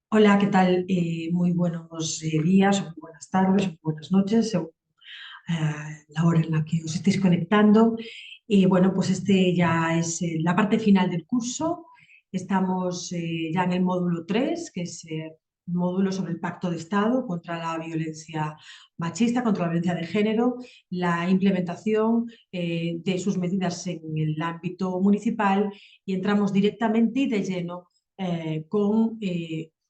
Hola, ¿qué tal? Muy buenos días, o muy buenas tardes, o muy buenas noches, según la hora en la que os estéis conectando. Bueno, pues este ya es la parte final del curso. Estamos ya en el módulo 3, que es un módulo sobre el Pacto de Estado contra la violencia machista, contra la violencia de género, la implementación de sus medidas en el ámbito municipal y entramos directamente y de lleno con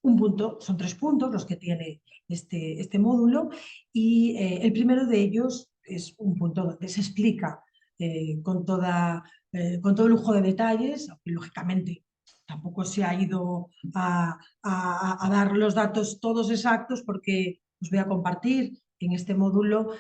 un punto, son tres puntos los que tiene este módulo y el primero de ellos es un punto donde se explica con todo lujo de detalles, aunque lógicamente tampoco se ha ido a dar los datos todos exactos porque os voy a compartir en este módulo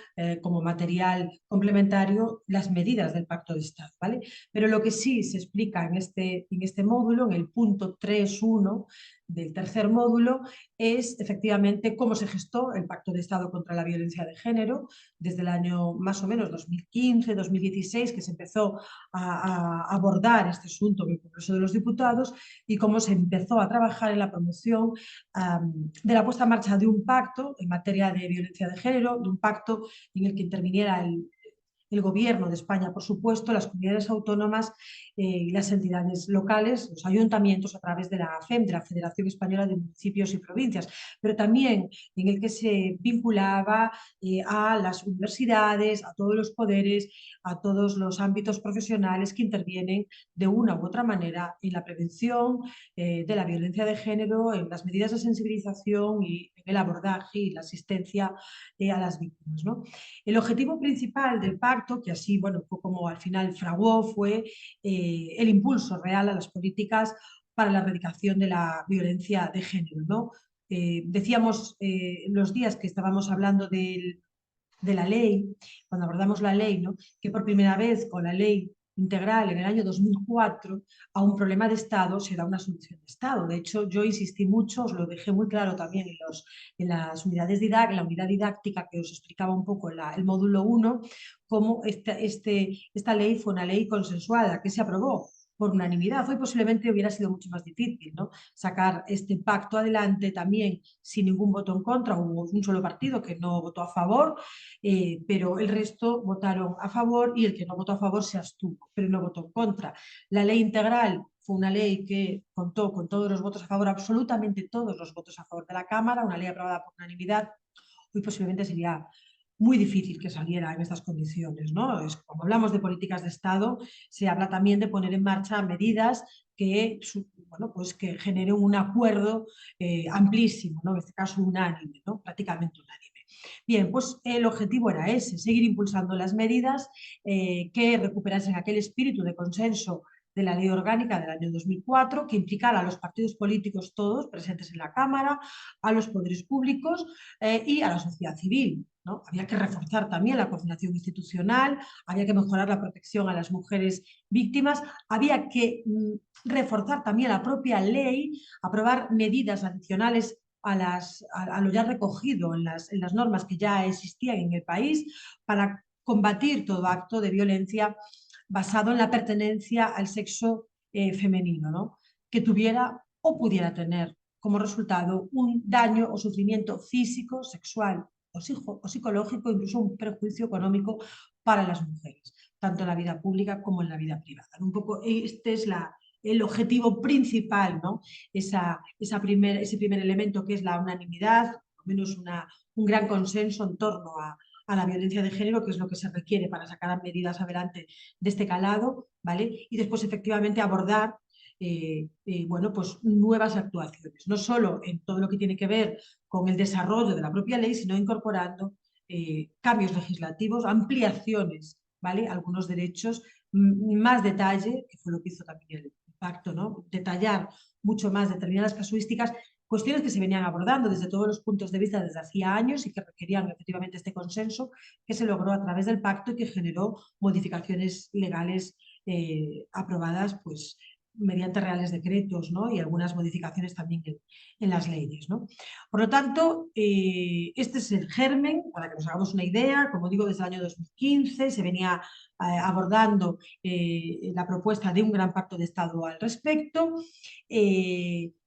como material complementario las medidas del Pacto de Estado, ¿vale? Pero lo que sí se explica en este módulo, en el punto 3.1 del tercer módulo, es efectivamente cómo se gestó el Pacto de Estado contra la Violencia de Género desde el año más o menos 2015-2016, que se empezó a abordar este asunto en el Congreso de los Diputados y cómo se empezó a trabajar en la promoción de la puesta en marcha de un pacto en materia de violencia de género, de un pacto en el que interviniera el Gobierno de España, por supuesto, las comunidades autónomas y las entidades locales, los ayuntamientos a través de la FEM, de la Federación Española de Municipios y Provincias, pero también en el que se vinculaba a las universidades, a todos los poderes, a todos los ámbitos profesionales que intervienen de una u otra manera en la prevención de la violencia de género, en las medidas de sensibilización y en el abordaje y la asistencia a las víctimas, ¿no? El objetivo principal del pacto, que así, bueno, fue como al final fraguó, fue el impulso real a las políticas para la erradicación de la violencia de género, ¿no? Decíamos los días que estábamos hablando de la ley, cuando abordamos la ley, ¿no? Que por primera vez con la ley integral en el año 2004 a un problema de Estado se da una solución de Estado. De hecho, yo insistí mucho, os lo dejé muy claro también en las unidades didácticas, en la unidad didáctica que os explicaba un poco el módulo 1, cómo esta ley fue una ley consensuada que se aprobó por unanimidad. Hoy posiblemente hubiera sido mucho más difícil, ¿no? Sacar este pacto adelante también sin ningún voto en contra. Hubo un solo partido que no votó a favor, pero el resto votaron a favor y el que no votó a favor se abstuvo, pero no votó en contra. La ley integral fue una ley que contó con todos los votos a favor, absolutamente todos los votos a favor de la Cámara, una ley aprobada por unanimidad. Hoy posiblemente sería muy difícil que saliera en estas condiciones, ¿no? Cuando hablamos de políticas de Estado, se habla también de poner en marcha medidas que, bueno, pues que generen un acuerdo amplísimo, ¿no? En este caso unánime, ¿no? Prácticamente unánime. Bien, pues el objetivo era ese, seguir impulsando las medidas que recuperasen aquel espíritu de consenso de la Ley Orgánica del año 2004, que implicara a los partidos políticos todos presentes en la Cámara, a los poderes públicos y a la sociedad civil, ¿no? Había que reforzar también la coordinación institucional, había que mejorar la protección a las mujeres víctimas, había que reforzar también la propia ley, aprobar medidas adicionales a lo ya recogido en las normas que ya existían en el país para combatir todo acto de violencia basado en la pertenencia al sexo femenino, ¿no? Que tuviera o pudiera tener como resultado un daño o sufrimiento físico, sexual o psicológico, incluso un perjuicio económico para las mujeres, tanto en la vida pública como en la vida privada. Un poco este es el objetivo principal, ¿no? Ese primer elemento que es la unanimidad, al menos un gran consenso en torno a la violencia de género, que es lo que se requiere para sacar medidas adelante de este calado, ¿vale? Y después efectivamente abordar bueno, pues nuevas actuaciones, no solo en todo lo que tiene que ver con el desarrollo de la propia ley, sino incorporando cambios legislativos, ampliaciones, ¿vale? Algunos derechos, más detalle, que fue lo que hizo también el pacto, ¿no? Detallar mucho más determinadas casuísticas, cuestiones que se venían abordando desde todos los puntos de vista desde hacía años y que requerían efectivamente este consenso que se logró a través del pacto y que generó modificaciones legales aprobadas pues mediante reales decretos, ¿no? Y algunas modificaciones también en las leyes, ¿no? Por lo tanto, este es el germen, para que nos hagamos una idea, como digo, desde el año 2015 se venía abordando la propuesta de un gran pacto de Estado al respecto.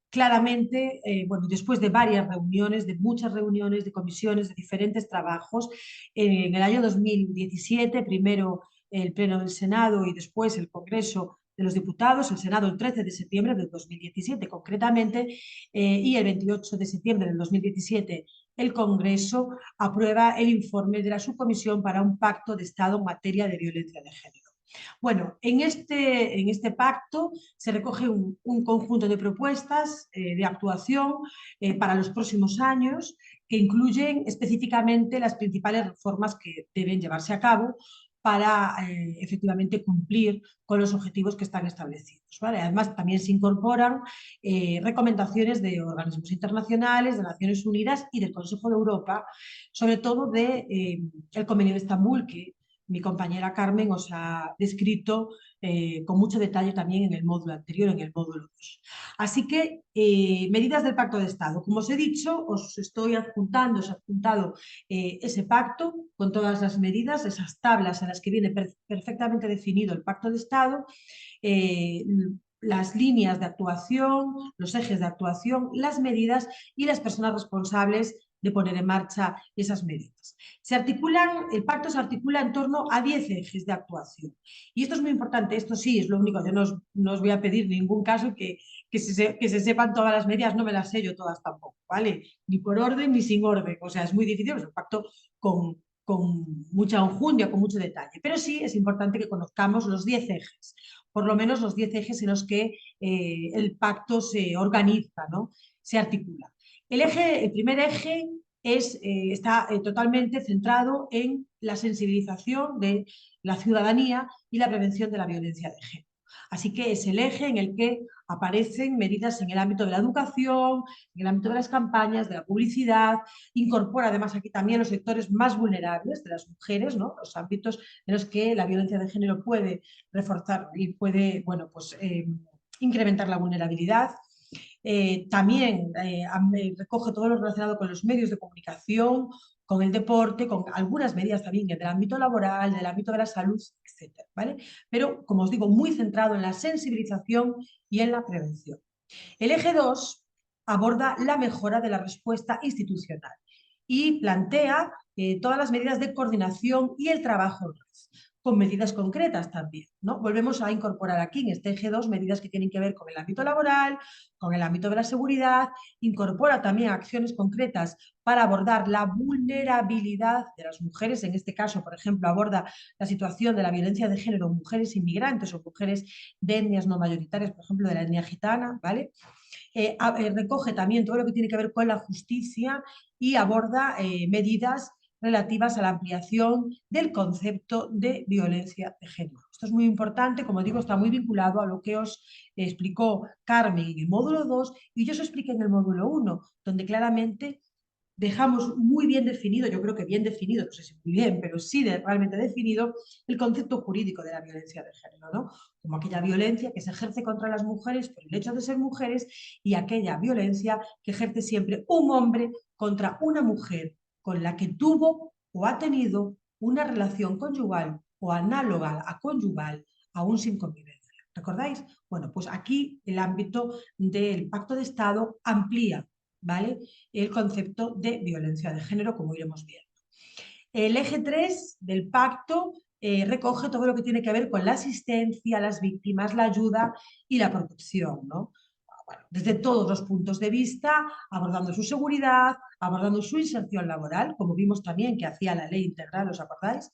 claramente, bueno, después de varias reuniones, de muchas reuniones, de comisiones, de diferentes trabajos, en el año 2017, primero el Pleno del Senado y después el Congreso de los Diputados, el Senado el 13 de septiembre del 2017 concretamente, y el 28 de septiembre del 2017 el Congreso aprueba el informe de la Subcomisión para un Pacto de Estado en materia de violencia de género. Bueno, en este pacto se recoge un conjunto de propuestas de actuación para los próximos años que incluyen específicamente las principales reformas que deben llevarse a cabo para efectivamente cumplir con los objetivos que están establecidos. ¿Vale? Además, también se incorporan recomendaciones de organismos internacionales, de Naciones Unidas y del Consejo de Europa, sobre todo del Convenio de Estambul, que mi compañera Carmen os ha descrito con mucho detalle también en el módulo anterior, en el módulo 2. Así que, medidas del Pacto de Estado. Como os he dicho, os he adjuntado ese pacto con todas las medidas, esas tablas en las que viene perfectamente definido el Pacto de Estado, eh, las líneas de actuación, los ejes de actuación, las medidas y las personas responsables de poner en marcha esas medidas. El pacto se articula en torno a 10 ejes de actuación. Y esto es muy importante, esto sí es lo único, yo no os voy a pedir en ningún caso que se sepan todas las medidas, no me las sé yo todas tampoco, ¿vale? Ni por orden ni sin orden, o sea, es muy difícil, es un pacto con mucha enjundia, con mucho detalle, pero sí es importante que conozcamos los 10 ejes, por lo menos los 10 ejes en los que el pacto se organiza, ¿no? Se articula. El primer eje está totalmente centrado en la sensibilización de la ciudadanía y la prevención de la violencia de género. Así que es el eje en el que aparecen medidas en el ámbito de la educación, en el ámbito de las campañas, de la publicidad, incorpora además aquí también los sectores más vulnerables de las mujeres, ¿no? Los ámbitos en los que la violencia de género puede reforzar y puede, bueno, pues, incrementar la vulnerabilidad. También recoge todo lo relacionado con los medios de comunicación, con el deporte, con algunas medidas también del ámbito laboral, del ámbito de la salud, etcétera, ¿vale? Pero, como os digo, muy centrado en la sensibilización y en la prevención. El eje 2 aborda la mejora de la respuesta institucional y plantea todas las medidas de coordinación y el trabajo en red, con medidas concretas también, ¿no? Volvemos a incorporar aquí en este eje 2 medidas que tienen que ver con el ámbito laboral, con el ámbito de la seguridad, incorpora también acciones concretas para abordar la vulnerabilidad de las mujeres, en este caso, por ejemplo, aborda la situación de la violencia de género en mujeres inmigrantes o mujeres de etnias no mayoritarias, por ejemplo, de la etnia gitana, ¿vale? Recoge también todo lo que tiene que ver con la justicia y aborda medidas relativas a la ampliación del concepto de violencia de género. Esto es muy importante, como digo, está muy vinculado a lo que os explicó Carmen en el módulo 2 y yo os expliqué en el módulo 1, donde claramente dejamos muy bien definido, yo creo que bien definido, no sé si muy bien, pero sí realmente definido el concepto jurídico de la violencia de género, ¿no? Como aquella violencia que se ejerce contra las mujeres por el hecho de ser mujeres y aquella violencia que ejerce siempre un hombre contra una mujer con la que tuvo o ha tenido una relación conyugal o análoga a conyugal aún sin convivencia. ¿Recordáis? Bueno, pues aquí el ámbito del Pacto de Estado amplía, ¿vale?, el concepto de violencia de género, como iremos viendo. El eje 3 del pacto recoge todo lo que tiene que ver con la asistencia a las víctimas, la ayuda y la protección, ¿no? Bueno, desde todos los puntos de vista, abordando su seguridad, abordando su inserción laboral, como vimos también que hacía la ley integral, ¿os acordáis?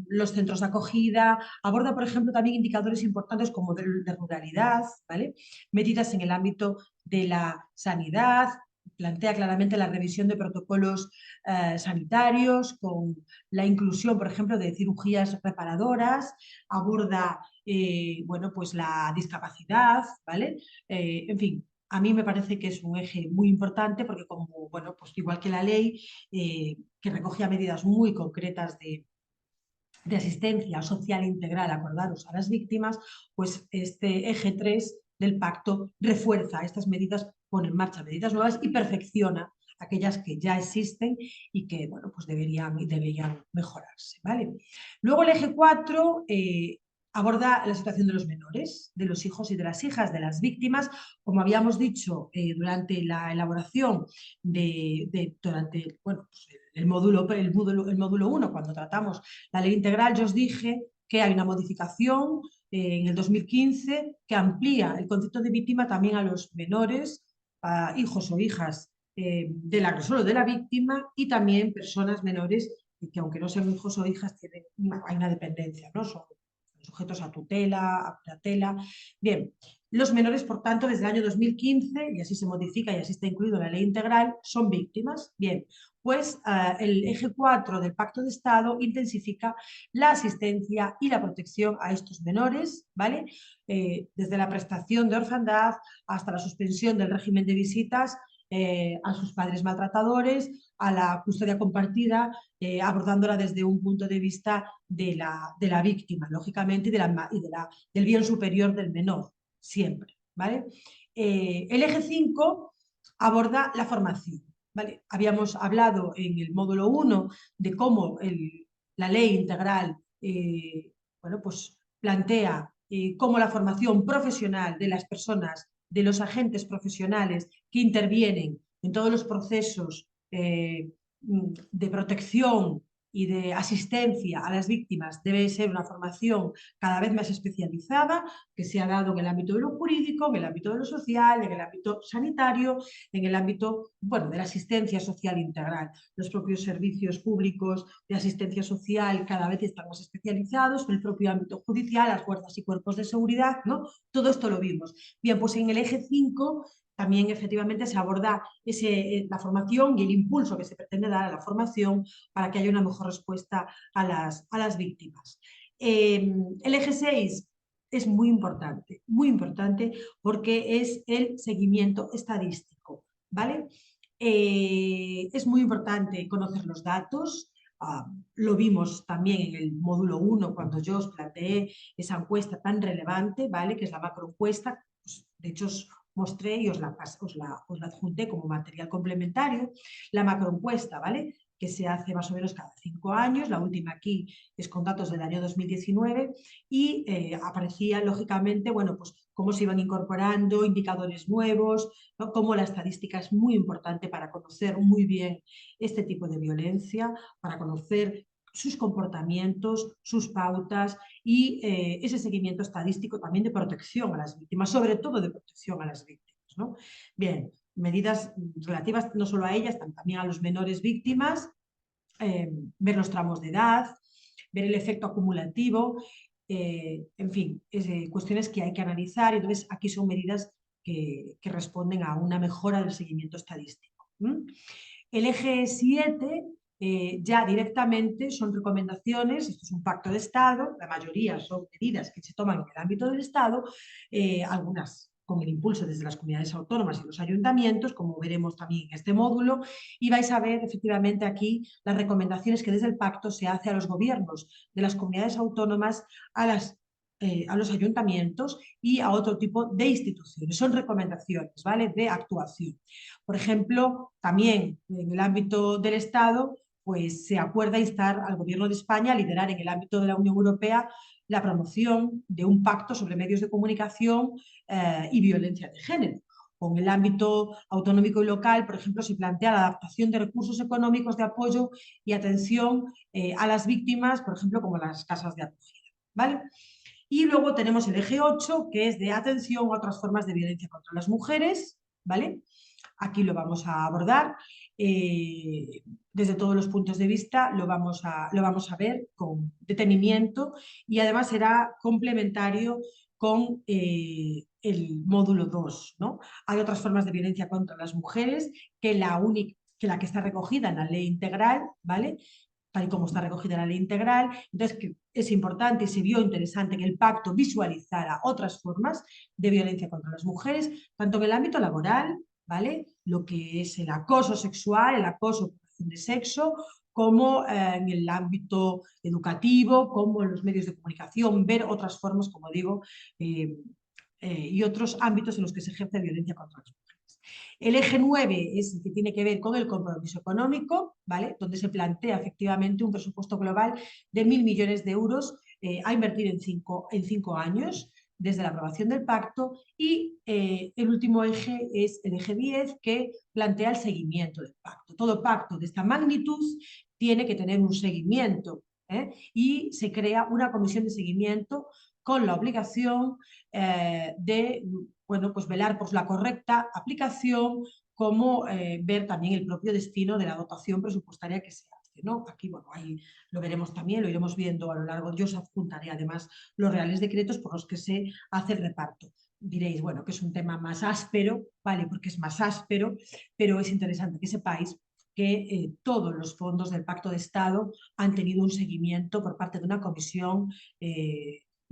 Los centros de acogida, aborda, por ejemplo, también indicadores importantes como de ruralidad, ¿vale? Medidas en el ámbito de la sanidad, plantea claramente la revisión de protocolos sanitarios, con la inclusión, por ejemplo, de cirugías reparadoras, aborda bueno, pues la discapacidad, ¿vale? En fin, a mí me parece que es un eje muy importante porque, como, bueno, pues igual que la ley, que recogía medidas muy concretas de asistencia social integral, acordaros, a las víctimas, pues este eje 3 del pacto refuerza estas medidas, pone en marcha medidas nuevas y perfecciona aquellas que ya existen y que, bueno, pues deberían mejorarse, ¿vale? Luego el eje 4 aborda la situación de los menores, de los hijos y de las hijas de las víctimas, como habíamos dicho durante la elaboración durante bueno, pues el módulo 1, cuando tratamos la ley integral, yo os dije que hay una modificación en el 2015 que amplía el concepto de víctima también a los menores, a hijos o hijas del agresor o de la víctima, y también personas menores que aunque no sean hijos o hijas hay una dependencia, ¿no? Son sujetos a tutela, a curatela. Bien, los menores, por tanto, desde el año 2015, y así se modifica y así está incluido en la ley integral, son víctimas. Bien, pues el eje 4 del Pacto de Estado intensifica la asistencia y la protección a estos menores, ¿vale? Desde la prestación de orfandad hasta la suspensión del régimen de visitas a sus padres maltratadores, a la custodia compartida, abordándola desde un punto de vista de la víctima, lógicamente, del bien superior del menor, siempre, ¿vale? El eje 5 aborda la formación, ¿vale? Habíamos hablado en el módulo 1 de cómo la ley integral bueno, pues plantea cómo la formación profesional de las personas, de los agentes profesionales que intervienen en todos los procesos de protección y de asistencia a las víctimas debe ser una formación cada vez más especializada, que se ha dado en el ámbito de lo jurídico, en el ámbito de lo social, en el ámbito sanitario, en el ámbito, bueno, de la asistencia social integral. Los propios servicios públicos de asistencia social cada vez están más especializados, en el propio ámbito judicial, las fuerzas y cuerpos de seguridad, ¿no? Todo esto lo vimos. Bien, pues en el eje 5 también efectivamente se aborda la formación y el impulso que se pretende dar a la formación para que haya una mejor respuesta a las víctimas. El eje 6 es muy importante porque es el seguimiento estadístico, ¿vale? Es muy importante conocer los datos. Lo vimos también en el módulo 1 cuando yo os planteé esa encuesta tan relevante, ¿vale? Que es la macroencuesta. Pues, de hecho, os mostré y os la adjunté como material complementario, la macroencuesta, ¿vale? Que se hace más o menos cada 5 años, la última aquí es con datos del año 2019 y aparecía lógicamente, bueno, pues cómo se iban incorporando indicadores nuevos, ¿no? Cómo la estadística es muy importante para conocer muy bien este tipo de violencia, para conocer sus comportamientos, sus pautas y ese seguimiento estadístico también de protección a las víctimas, sobre todo de protección a las víctimas, ¿no? Bien, medidas relativas no solo a ellas, también a los menores víctimas, ver los tramos de edad, ver el efecto acumulativo, en fin, cuestiones que hay que analizar. Entonces, aquí son medidas que responden a una mejora del seguimiento estadístico. El eje 7 ya directamente son recomendaciones, esto es un pacto de Estado, la mayoría son medidas que se toman en el ámbito del Estado, algunas con el impulso desde las comunidades autónomas y los ayuntamientos, como veremos también en este módulo, y vais a ver efectivamente aquí las recomendaciones que desde el pacto se hace a los gobiernos de las comunidades autónomas, a los ayuntamientos y a otro tipo de instituciones. Son recomendaciones, ¿vale?, de actuación. Por ejemplo, también en el ámbito del Estado, pues se acuerda instar al Gobierno de España a liderar en el ámbito de la Unión Europea la promoción de un pacto sobre medios de comunicación y violencia de género. O en el ámbito autonómico y local, por ejemplo, se plantea la adaptación de recursos económicos de apoyo y atención a las víctimas, por ejemplo, como las casas de acogida, ¿vale? Y luego tenemos el eje 8, que es de atención a otras formas de violencia contra las mujeres, ¿vale? Aquí lo vamos a abordar desde todos los puntos de vista, lo vamos a ver con detenimiento y además será complementario con el módulo 2, ¿no? Hay otras formas de violencia contra las mujeres que la que está recogida en la ley integral, ¿vale?, tal y como está recogida en la ley integral. Entonces, que es importante y se vio interesante que el pacto visualizara otras formas de violencia contra las mujeres, tanto en el ámbito laboral, ¿vale?, lo que es el acoso sexual, el acoso por razón de sexo, como en el ámbito educativo, como en los medios de comunicación, ver otras formas, como digo, y otros ámbitos en los que se ejerce violencia contra las mujeres. El eje 9 es el que tiene que ver con el compromiso económico, ¿vale?, donde se plantea efectivamente un presupuesto global de 1.000 millones de euros a invertir en 5 años desde la aprobación del pacto y el último eje es el eje 10 que plantea el seguimiento del pacto. Todo pacto de esta magnitud tiene que tener un seguimiento y se crea una comisión de seguimiento con la obligación de bueno, pues velar por la correcta aplicación, como ver también el propio destino de la dotación presupuestaria que se hace, ¿no? Aquí, bueno, ahí lo veremos también, lo iremos viendo a lo largo. Yo os adjuntaré además los reales decretos por los que se hace el reparto. Diréis, bueno, que es un tema más áspero, ¿vale? Porque es más áspero, pero es interesante que sepáis que todos los fondos del Pacto de Estado han tenido un seguimiento por parte de una comisión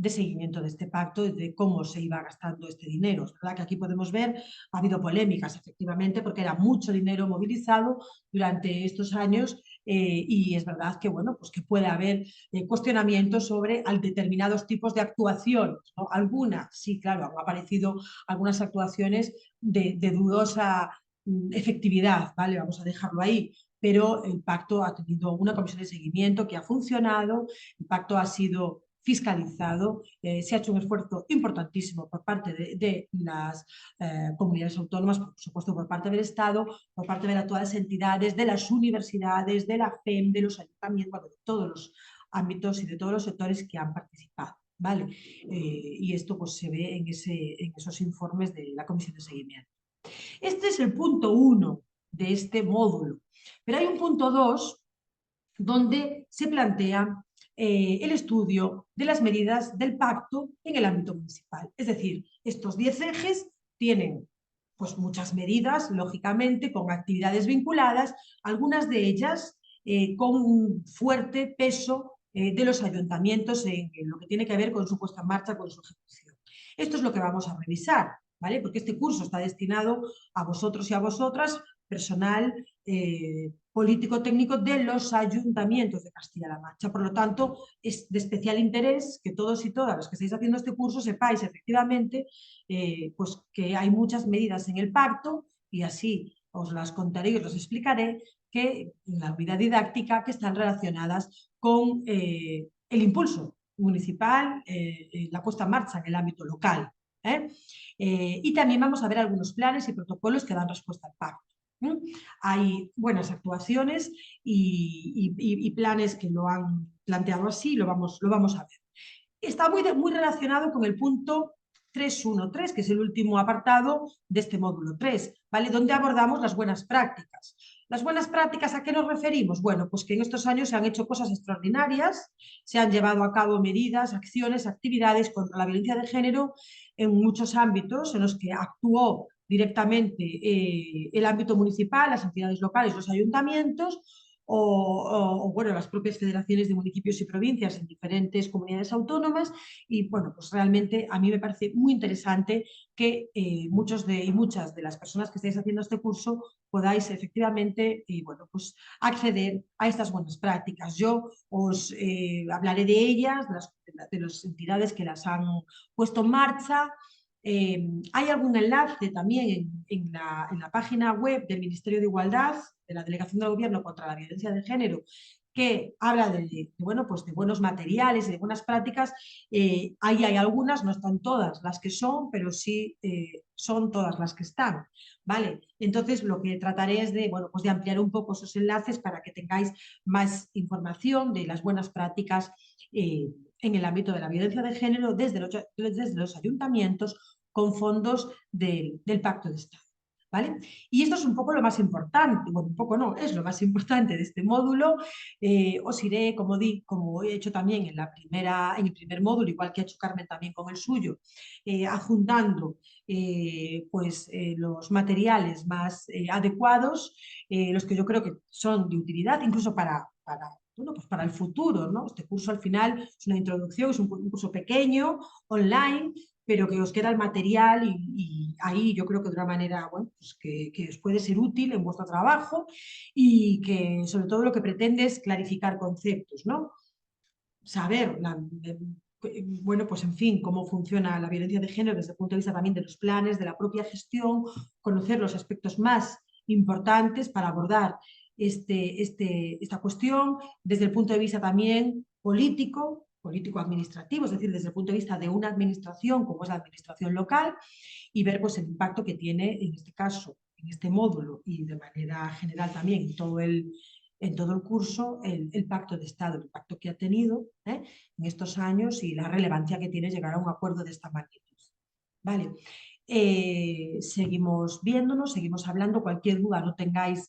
de seguimiento de este pacto y de cómo se iba gastando este dinero. Es verdad que aquí podemos ver, ha habido polémicas efectivamente porque era mucho dinero movilizado durante estos años y es verdad que, bueno, pues que puede haber cuestionamientos sobre determinados tipos de actuaciones, ¿no? Algunas, sí, claro, han aparecido algunas actuaciones de dudosa efectividad, ¿vale? Vamos a dejarlo ahí, pero el pacto ha tenido una comisión de seguimiento que ha funcionado, el pacto ha sido fiscalizado, se ha hecho un esfuerzo importantísimo por parte de las comunidades autónomas, por supuesto por parte del Estado, por parte de todas las entidades, de las universidades, de la FEM, de los ayuntamientos, bueno, de todos los ámbitos y de todos los sectores que han participado, ¿vale? Y esto pues se ve en esos informes de la comisión de seguimiento. Este es el punto 1 de este módulo, pero hay un punto 2 donde se plantea el estudio de las medidas del pacto en el ámbito municipal. Es decir, estos 10 ejes tienen pues, muchas medidas, lógicamente, con actividades vinculadas, algunas de ellas con un fuerte peso de los ayuntamientos en lo que tiene que ver con su puesta en marcha, con su ejecución. Esto es lo que vamos a revisar, ¿vale? Porque este curso está destinado a vosotros y a vosotras, personal político-técnico de los ayuntamientos de Castilla-La Mancha. Por lo tanto, es de especial interés que todos y todas los que estáis haciendo este curso sepáis efectivamente pues que hay muchas medidas en el pacto y así os las contaré y os las explicaré que en la unidad didáctica que están relacionadas con el impulso municipal, la puesta en marcha en el ámbito local. Y también vamos a ver algunos planes y protocolos que dan respuesta al pacto. Hay buenas actuaciones y planes que lo han planteado así, lo vamos a ver. Está muy relacionado con el punto 3.1.3, que es el último apartado de este módulo 3, ¿vale? Donde abordamos las buenas prácticas. ¿Las buenas prácticas a qué nos referimos? Bueno, pues que en estos años se han hecho cosas extraordinarias, se han llevado a cabo medidas, acciones, actividades contra la violencia de género en muchos ámbitos en los que actuó directamente el ámbito municipal, las entidades locales, los ayuntamientos bueno, las propias federaciones de municipios y provincias en diferentes comunidades autónomas y bueno, pues realmente a mí me parece muy interesante que muchas de las personas que estáis haciendo este curso podáis efectivamente bueno, pues acceder a estas buenas prácticas. Yo os hablaré de ellas, de las entidades que las han puesto en marcha. Hay algún enlace también en la página web del Ministerio de Igualdad, de la Delegación del Gobierno contra la Violencia de Género, que habla bueno, pues de buenos materiales y de buenas prácticas. Ahí hay algunas, no están todas las que son, pero sí son todas las que están, ¿vale? Entonces lo que trataré es de, bueno, pues de ampliar un poco esos enlaces para que tengáis más información de las buenas prácticas en el ámbito de la violencia de género desde los ayuntamientos con fondos del Pacto de Estado. ¿Vale? Y esto es un poco lo más importante, bueno, un poco no, es lo más importante de este módulo. Os iré, como he hecho también en el primer módulo, igual que ha hecho Carmen también con el suyo, adjuntando los materiales más adecuados, los que yo creo que son de utilidad, incluso bueno, pues para el futuro, ¿no? Este curso al final es una introducción, es un curso pequeño, online, pero que os queda el material y ahí yo creo que de una manera bueno, pues que os puede ser útil en vuestro trabajo y que sobre todo lo que pretende es clarificar conceptos, ¿no? Saber, bueno, pues en fin, cómo funciona la violencia de género desde el punto de vista también de los planes, de la propia gestión, conocer los aspectos más importantes para abordar esta cuestión desde el punto de vista también político, político-administrativo, es decir, desde el punto de vista de una administración como es la administración local, y ver pues, el impacto que tiene en este caso, en este módulo y de manera general también en todo el curso, el pacto de Estado, el impacto que ha tenido en estos años y la relevancia que tiene llegar a un acuerdo de esta magnitud. Vale. Seguimos viéndonos, seguimos hablando, cualquier duda no tengáis,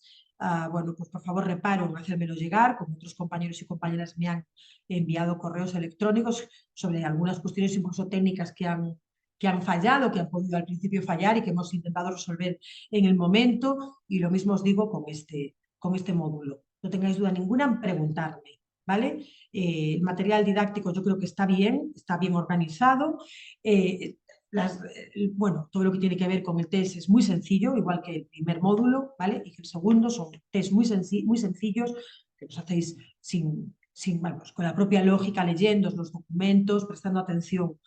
bueno, pues por favor reparo en hacérmelo llegar, como otros compañeros y compañeras me han enviado correos electrónicos sobre algunas cuestiones incluso técnicas que han fallado, que han podido al principio fallar y que hemos intentado resolver en el momento, y lo mismo os digo con este módulo. No tengáis duda ninguna en preguntarme, ¿vale? El material didáctico yo creo que está bien organizado. Bueno, todo lo que tiene que ver con el test es muy sencillo, igual que el primer módulo, ¿vale? Y que el segundo son test muy sencillos, que los hacéis vamos, con la propia lógica, leyendo los documentos, prestando atención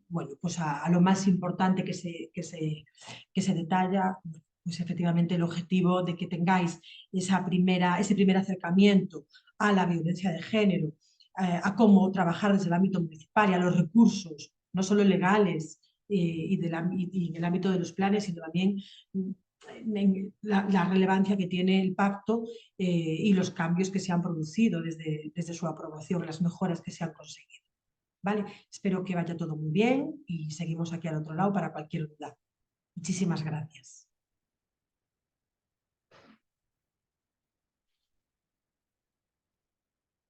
bueno, pues a lo más importante que se detalla, pues efectivamente el objetivo de que tengáis ese primer acercamiento a la violencia de género, a cómo trabajar desde el ámbito municipal y a los recursos no solo legales y en el ámbito de los planes, sino también la relevancia que tiene el pacto y los cambios que se han producido desde su aprobación, las mejoras que se han conseguido. ¿Vale? Espero que vaya todo muy bien y seguimos aquí al otro lado para cualquier duda. Muchísimas gracias.